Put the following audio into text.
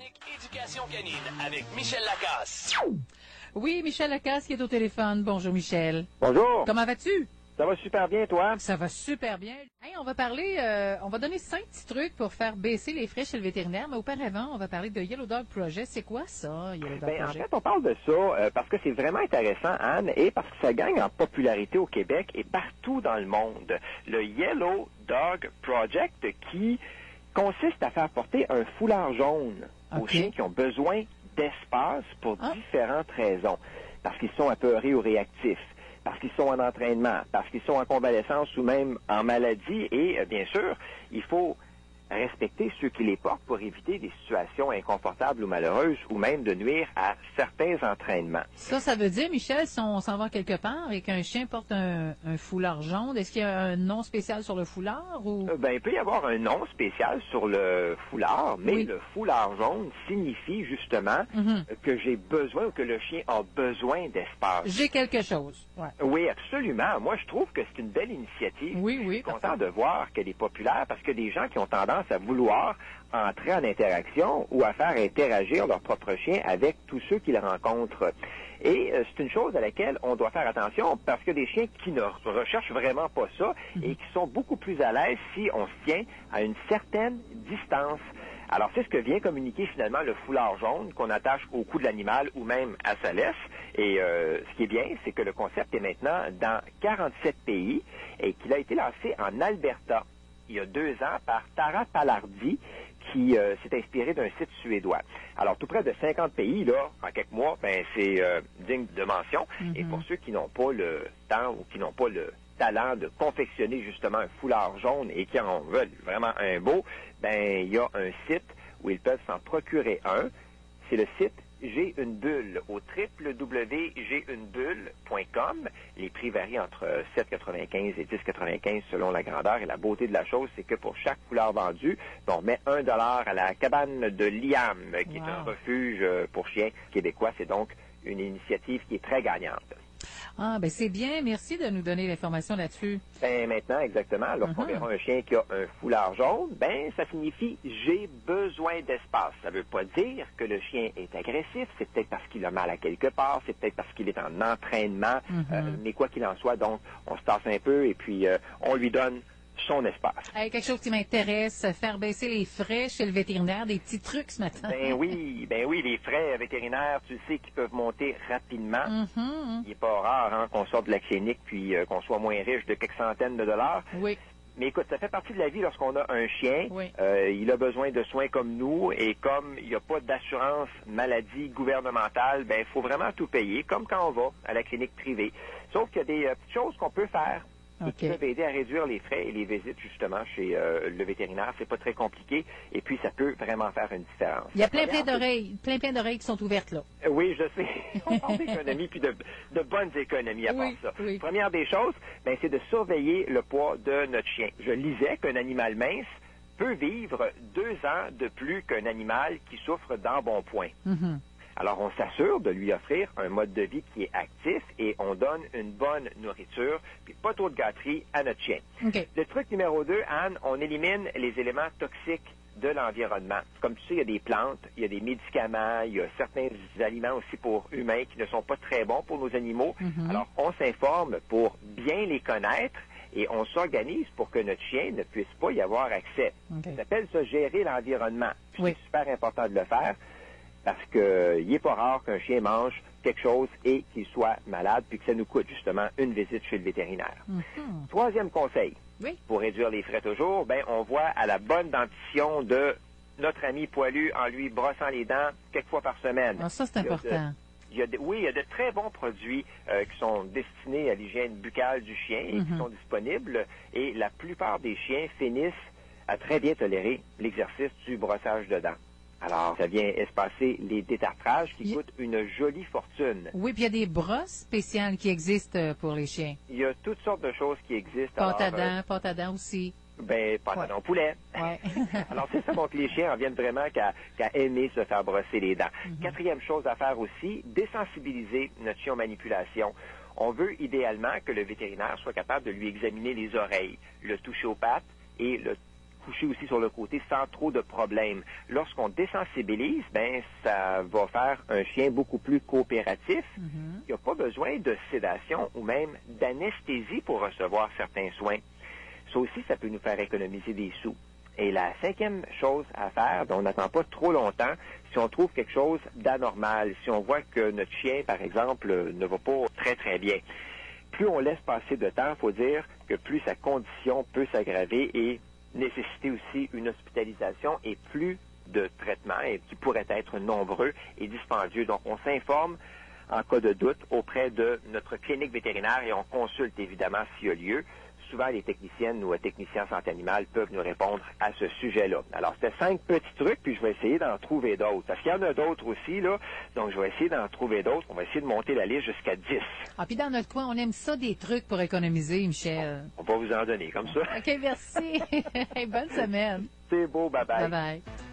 chronique Éducation canine avec Michel Lacasse. Oui, Michel Lacasse qui est au téléphone. Bonjour, Michel. Bonjour. Comment vas-tu? Ça va super bien, toi? Ça va super bien. Hey, on va parler, on va donner 5 petits trucs pour faire baisser les frais chez le vétérinaire, mais auparavant, on va parler de Yellow Dog Project. C'est quoi ça, Yellow Dog Project? En fait, on parle de ça parce que c'est vraiment intéressant, Anne, et parce que ça gagne en popularité au Québec et partout dans le monde. Le Yellow Dog Project qui consiste à faire porter un foulard jaune aux chiens qui ont besoin d'espace pour différentes raisons. Parce qu'ils sont apeurés ou réactifs, parce qu'ils sont en entraînement, parce qu'ils sont en convalescence ou même en maladie. Et bien sûr, il faut respecter ceux qui les portent pour éviter des situations inconfortables ou malheureuses ou même de nuire à certains entraînements. Ça veut dire, Michel, si on s'en va quelque part et qu'un chien porte un foulard jaune, est-ce qu'il y a un nom spécial sur le foulard? Ou... il peut y avoir un nom spécial sur le foulard, mais le foulard jaune signifie justement que j'ai besoin ou que le chien a besoin d'espace. J'ai quelque chose. Ouais. Oui, absolument. Moi, je trouve que c'est une belle initiative. Oui. Je suis content de voir qu'elle est populaire parce que des gens qui ont tendance à vouloir entrer en interaction ou à faire interagir leur propre chien avec tous ceux qu'ils rencontrent. Et c'est une chose à laquelle on doit faire attention parce que des chiens qui ne recherchent vraiment pas ça et qui sont beaucoup plus à l'aise si on se tient à une certaine distance. Alors, c'est ce que vient communiquer finalement le foulard jaune qu'on attache au cou de l'animal ou même à sa laisse. Et ce qui est bien, c'est que le concept est maintenant dans 47 pays et qu'il a été lancé en Alberta il y a 2 ans par Tara Palardi, qui s'est inspiré d'un site suédois. Alors, tout près de 50 pays, là, en quelques mois, c'est digne de mention. Et pour ceux qui n'ont pas le temps ou qui n'ont pas le talent de confectionner justement un foulard jaune et qui en veulent vraiment un beau, il y a un site où ils peuvent s'en procurer un. C'est le site J'ai une bulle au www.jeunebulle.com. Les prix varient entre 7,95 et 10,95 selon la grandeur. Et la beauté de la chose, c'est que pour chaque foulard vendu, on remet $1 à la cabane de Liam, qui est un refuge pour chiens québécois. C'est donc une initiative qui est très gagnante. Ah, c'est bien. Merci de nous donner l'information là-dessus. Maintenant, exactement, lorsqu'on verra un chien qui a un foulard jaune, ça signifie « j'ai besoin d'espace ». Ça ne veut pas dire que le chien est agressif. C'est peut-être parce qu'il a mal à quelque part. C'est peut-être parce qu'il est en entraînement. Mais quoi qu'il en soit, donc, on se tasse un peu et puis on lui donne son espace. Quelque chose qui m'intéresse, faire baisser les frais chez le vétérinaire, des petits trucs ce matin. Oui, les frais vétérinaires, tu sais, qui peuvent monter rapidement. Il n'est pas rare qu'on sorte de la clinique puis qu'on soit moins riche de quelques centaines de dollars. Oui. Mais écoute, ça fait partie de la vie lorsqu'on a un chien. Oui. Il a besoin de soins comme nous et comme il n'y a pas d'assurance maladie gouvernementale, il faut vraiment tout payer, comme quand on va à la clinique privée. Sauf qu'il y a des petites choses qu'on peut faire. Et qui peuvent aider à réduire les frais et les visites, justement, chez le vétérinaire. C'est pas très compliqué. Et puis, ça peut vraiment faire une différence. Il y a plein d'oreilles qui sont ouvertes, là. Oui, je sais. On parle d'économie, puis de bonnes économies à part ça. Oui. Première des choses, c'est de surveiller le poids de notre chien. Je lisais qu'un animal mince peut vivre 2 ans de plus qu'un animal qui souffre d'embonpoint. Alors, on s'assure de lui offrir un mode de vie qui est actif et on donne une bonne nourriture, puis pas trop de gâteries à notre chien. Le truc numéro 2, Anne, on élimine les éléments toxiques de l'environnement. Comme tu sais, il y a des plantes, il y a des médicaments, il y a certains aliments aussi pour humains qui ne sont pas très bons pour nos animaux. Alors, on s'informe pour bien les connaître et on s'organise pour que notre chien ne puisse pas y avoir accès. Ça s'appelle ça gérer l'environnement. C'est super important de le faire. Parce que il est pas rare qu'un chien mange quelque chose et qu'il soit malade, puis que ça nous coûte justement une visite chez le vétérinaire. 3e conseil, pour réduire les frais toujours, on voit à la bonne dentition de notre ami poilu en lui brossant les dents quelques fois par semaine. Ah, ça, c'est important. Il y a de très bons produits qui sont destinés à l'hygiène buccale du chien et qui sont disponibles. Et la plupart des chiens finissent à très bien tolérer l'exercice du brossage de dents. Alors, ça vient espacer les détartrages qui coûtent une jolie fortune. Oui, puis il y a des brosses spéciales qui existent pour les chiens. Il y a toutes sortes de choses qui existent. Pâte à dents aussi. Pâte à dents poulet. Ouais. Alors, c'est ça, donc les chiens en viennent vraiment qu'à aimer se faire brosser les dents. 4e chose à faire aussi, désensibiliser notre chien aux manipulations. On veut idéalement que le vétérinaire soit capable de lui examiner les oreilles, le toucher aux pattes et le coucher aussi sur le côté sans trop de problèmes. Lorsqu'on désensibilise, ben ça va faire un chien beaucoup plus coopératif. Il n'y a pas besoin de sédation ou même d'anesthésie pour recevoir certains soins. Ça aussi, ça peut nous faire économiser des sous. Et la 5e chose à faire, on n'attend pas trop longtemps, si on trouve quelque chose d'anormal, si on voit que notre chien, par exemple, ne va pas très, très bien. Plus on laisse passer de temps, il faut dire que plus sa condition peut s'aggraver et nécessiter aussi une hospitalisation et plus de traitements et qui pourraient être nombreux et dispendieux. Donc, on s'informe en cas de doute auprès de notre clinique vétérinaire et on consulte évidemment s'il y a lieu. Souvent, les techniciennes ou techniciens en santé animale peuvent nous répondre à ce sujet-là. Alors, c'était 5 petits trucs, puis je vais essayer d'en trouver d'autres. Parce qu'il y en a d'autres aussi, là. Donc, je vais essayer d'en trouer d'autres. On va essayer de monter la liste jusqu'à 10. Ah, puis dans notre coin, on aime ça, des trucs pour économiser, Michel. On va vous en donner, comme ça. OK, merci. Bonne semaine. C'est beau, bye-bye. Bye-bye.